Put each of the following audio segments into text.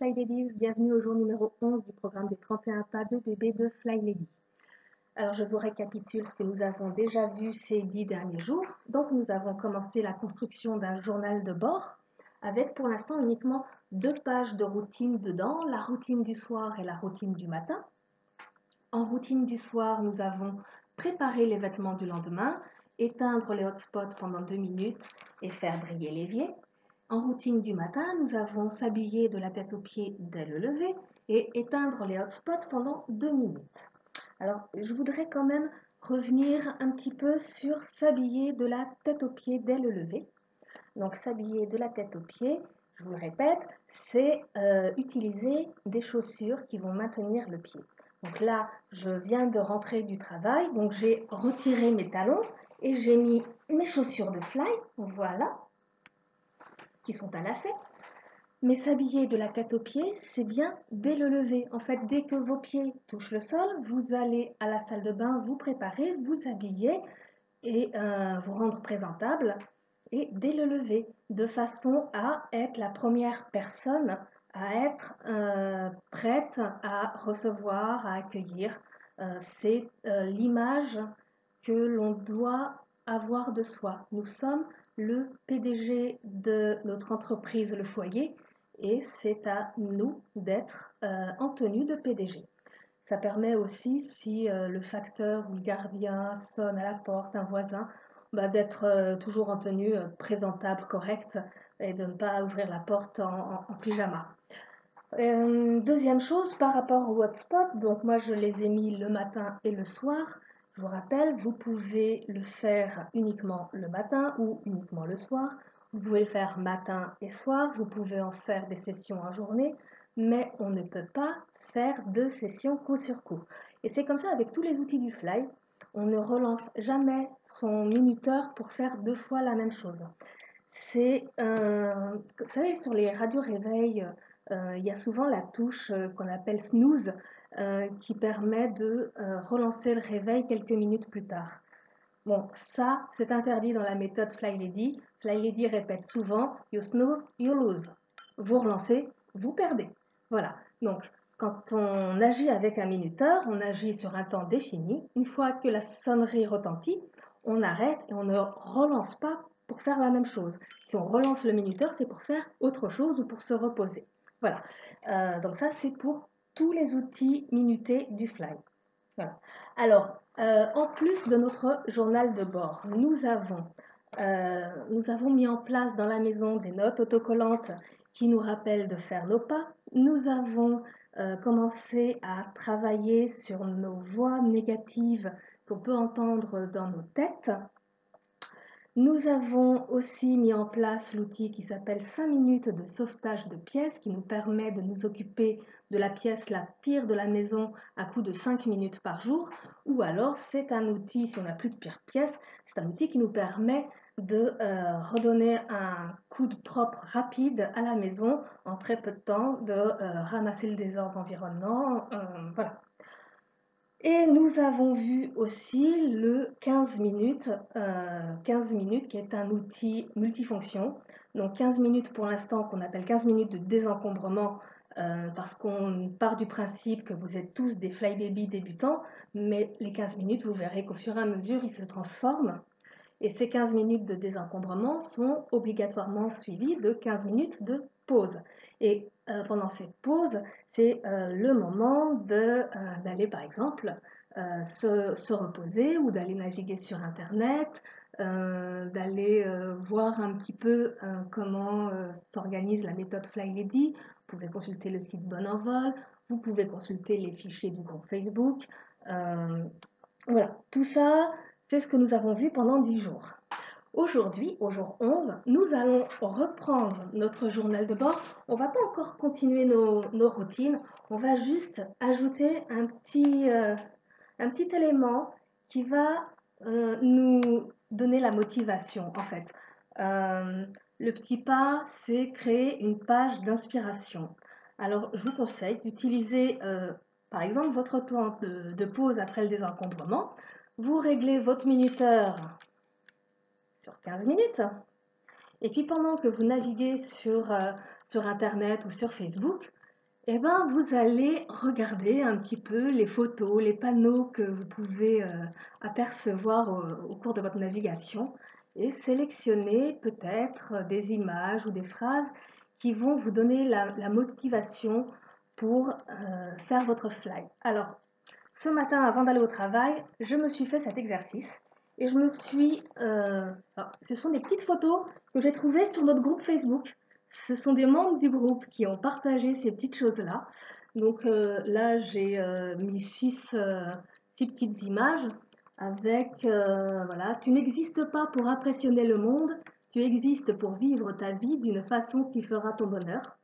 Fly Ladies, bienvenue au jour numéro 11 du programme des 31 pas de bébé de Fly Lady. Alors je vous récapitule ce que nous avons déjà vu ces 10 derniers jours. Donc nous avons commencé la construction d'un journal de bord avec pour l'instant uniquement 2 pages de routine dedans, la routine du soir et la routine du matin. En routine du soir, nous avons préparé les vêtements du lendemain, éteindre les hotspots pendant 2 minutes et faire briller l'évier. En routine du matin, nous avons s'habiller de la tête aux pieds dès le lever et éteindre les hotspots pendant 2 minutes. Alors, je voudrais quand même revenir un petit peu sur s'habiller de la tête aux pieds dès le lever. Donc, s'habiller de la tête aux pieds, je vous le répète, c'est utiliser des chaussures qui vont maintenir le pied. Donc là, je viens de rentrer du travail, donc j'ai retiré mes talons et j'ai mis mes chaussures de fly, voilà, qui sont à lacets. Mais s'habiller de la tête aux pieds, c'est bien dès le lever. En fait, dès que vos pieds touchent le sol, vous allez à la salle de bain, vous préparer, vous habiller et vous rendre présentable. Et dès le lever, de façon à être la première personne à être prête à recevoir, à accueillir. C'est l'image que l'on doit avoir de soi. Nous sommes le PDG de notre entreprise Le Foyer et c'est à nous d'être en tenue de PDG. Ça permet aussi, si le facteur ou le gardien sonne à la porte, un voisin, d'être toujours en tenue présentable, correcte et de ne pas ouvrir la porte en pyjama. Deuxième chose, par rapport au hotspot, donc moi je les ai mis le matin et le soir. Je vous rappelle, vous pouvez le faire uniquement le matin ou uniquement le soir. Vous pouvez le faire matin et soir, vous pouvez en faire des sessions en journée, mais on ne peut pas faire 2 sessions coup sur coup. Et c'est comme ça avec tous les outils du Fly. On ne relance jamais son minuteur pour faire 2 fois la même chose. C'est, vous savez, sur les radios réveils, il y a souvent la touche qu'on appelle snooze qui permet de relancer le réveil quelques minutes plus tard. Bon, ça, c'est interdit dans la méthode Fly Lady. Fly Lady répète souvent You snooze, you lose. Vous relancez, vous perdez. Voilà. Donc, quand on agit avec un minuteur, on agit sur un temps défini. Une fois que la sonnerie retentit, on arrête et on ne relance pas pour faire la même chose. Si on relance le minuteur, c'est pour faire autre chose ou pour se reposer. Voilà. Donc ça, c'est pour tous les outils minutés du Fly. Voilà. Alors, en plus de notre journal de bord, nous avons mis en place dans la maison des notes autocollantes qui nous rappellent de faire nos pas. Nous avons commencé à travailler sur nos voix négatives qu'on peut entendre dans nos têtes. Nous avons aussi mis en place l'outil qui s'appelle 5 minutes de sauvetage de pièces qui nous permet de nous occuper de la pièce la pire de la maison à coup de 5 minutes par jour. Ou alors c'est un outil, si on n'a plus de pire pièce, c'est un outil qui nous permet de redonner un coup de propre rapide à la maison en très peu de temps, de ramasser le désordre environnant. Voilà. Et nous avons vu aussi le 15 minutes qui est un outil multifonction. Donc 15 minutes pour l'instant qu'on appelle 15 minutes de désencombrement parce qu'on part du principe que vous êtes tous des fly baby débutants, mais les 15 minutes, vous verrez qu'au fur et à mesure, ils se transforment. Et ces 15 minutes de désencombrement sont obligatoirement suivies de 15 minutes de pause. Et pendant cette pause, c'est le moment d'aller par exemple se reposer ou d'aller naviguer sur Internet, d'aller voir un petit peu comment s'organise la méthode Fly Lady. Vous pouvez consulter le site Bon Envol, vous pouvez consulter les fichiers du groupe Facebook. Voilà, tout ça, c'est ce que nous avons vu pendant 10 jours. Aujourd'hui, au jour 11, nous allons reprendre notre journal de bord. On ne va pas encore continuer nos routines, on va juste ajouter un petit élément qui va nous donner la motivation en fait. Le petit pas, c'est créer une page d'inspiration. Alors, je vous conseille d'utiliser par exemple votre temps de pause après le désencombrement. Vous réglez votre minuteur sur 15 minutes. Et puis pendant que vous naviguez sur Internet ou sur Facebook, Eh ben, vous allez regarder un petit peu les photos, les panneaux que vous pouvez apercevoir au cours de votre navigation et sélectionner peut-être des images ou des phrases qui vont vous donner la motivation pour faire votre fly. Alors, ce matin, avant d'aller au travail, je me suis fait cet exercice et je me suis... alors, ce sont des petites photos que j'ai trouvées sur notre groupe Facebook. Ce sont des membres du groupe qui ont partagé ces petites choses-là. Donc là, j'ai mis six petites images avec, voilà, tu n'existes pas pour impressionner le monde, tu existes pour vivre ta vie d'une façon qui fera ton bonheur.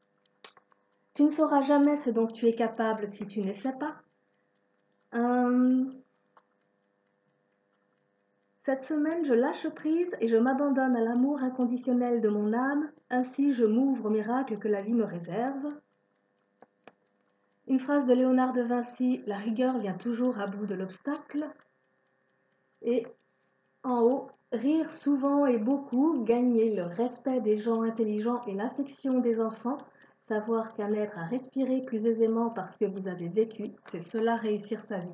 Tu ne sauras jamais ce dont tu es capable si tu n'essaies pas. Euh, Cette semaine, je lâche prise et je m'abandonne à l'amour inconditionnel de mon âme, ainsi je m'ouvre au miracle que la vie me réserve. Une phrase de Léonard de Vinci, la rigueur vient toujours à bout de l'obstacle. Et en haut, rire souvent et beaucoup, gagner le respect des gens intelligents et l'affection des enfants, savoir qu'un être a respiré plus aisément parce que vous avez vécu, c'est cela réussir sa vie.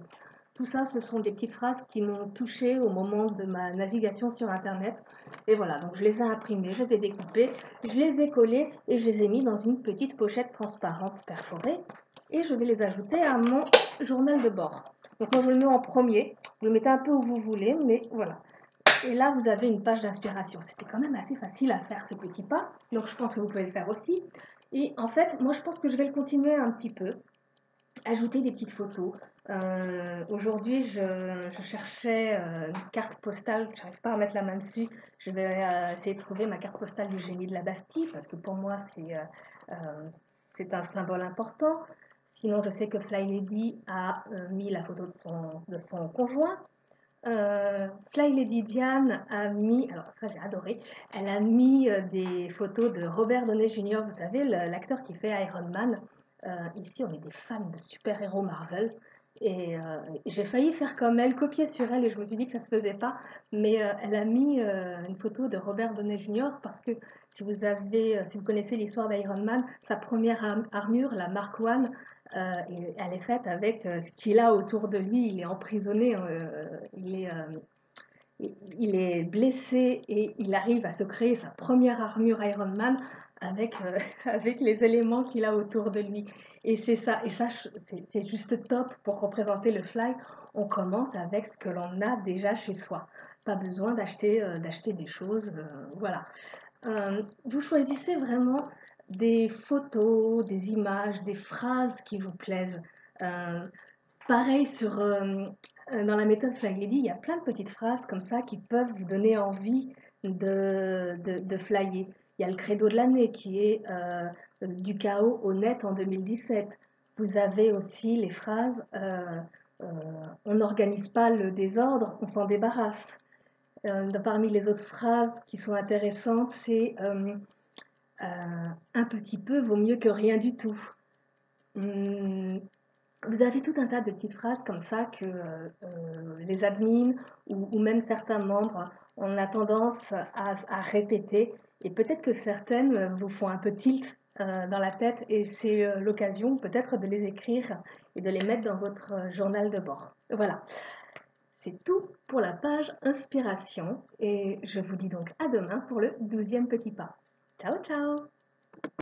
Tout ça, ce sont des petites phrases qui m'ont touchée au moment de ma navigation sur Internet. Et voilà, donc je les ai imprimées, je les ai découpées, je les ai collées et je les ai mis dans une petite pochette transparente perforée. Et je vais les ajouter à mon journal de bord. Donc moi, je le mets en premier. Vous le mettez un peu où vous voulez, mais voilà. Et là, vous avez une page d'inspiration. C'était quand même assez facile à faire ce petit pas, donc je pense que vous pouvez le faire aussi. Et en fait, moi, je pense que je vais le continuer un petit peu, ajouter des petites photos. Aujourd'hui, je cherchais une carte postale, je n'arrive pas à mettre la main dessus. Je vais essayer de trouver ma carte postale du génie de la Bastille, parce que pour moi, c'est un symbole important. Sinon, je sais que Fly Lady a mis la photo de son conjoint. Fly Lady Diane a mis, alors ça j'ai adoré, elle a mis des photos de Robert Downey Jr., vous savez, l'acteur qui fait Iron Man. Ici, on est des fans de super-héros Marvel. Et j'ai failli faire comme elle, copier sur elle, et je me suis dit que ça ne se faisait pas. Mais elle a mis une photo de Robert Downey Jr. parce que si vous connaissez l'histoire d'Iron Man, sa première armure, la Mark I, elle est faite avec ce qu'il a autour de lui. Il est emprisonné, il est blessé et il arrive à se créer sa première armure Iron Man avec, avec les éléments qu'il a autour de lui. Et c'est ça, c'est juste top pour représenter le fly. On commence avec ce que l'on a déjà chez soi. Pas besoin d'acheter des choses, voilà. Vous choisissez vraiment des photos, des images, des phrases qui vous plaisent. Euh, Pareil dans la méthode Fly Lady, il y a plein de petites phrases comme ça qui peuvent vous donner envie de flyer. Il y a le credo de l'année qui est du chaos au net en 2017. Vous avez aussi les phrases euh, on n'organise pas le désordre, on s'en débarrasse. Parmi les autres phrases qui sont intéressantes, c'est un petit peu vaut mieux que rien du tout. Hum, Vous avez tout un tas de petites phrases comme ça que les admins ou même certains membres on a tendance à répéter et peut-être que certaines vous font un peu tilt dans la tête et c'est l'occasion peut-être de les écrire et de les mettre dans votre journal de bord. Voilà, c'est tout pour la page inspiration et je vous dis donc à demain pour le 12e petit pas. Ciao ciao.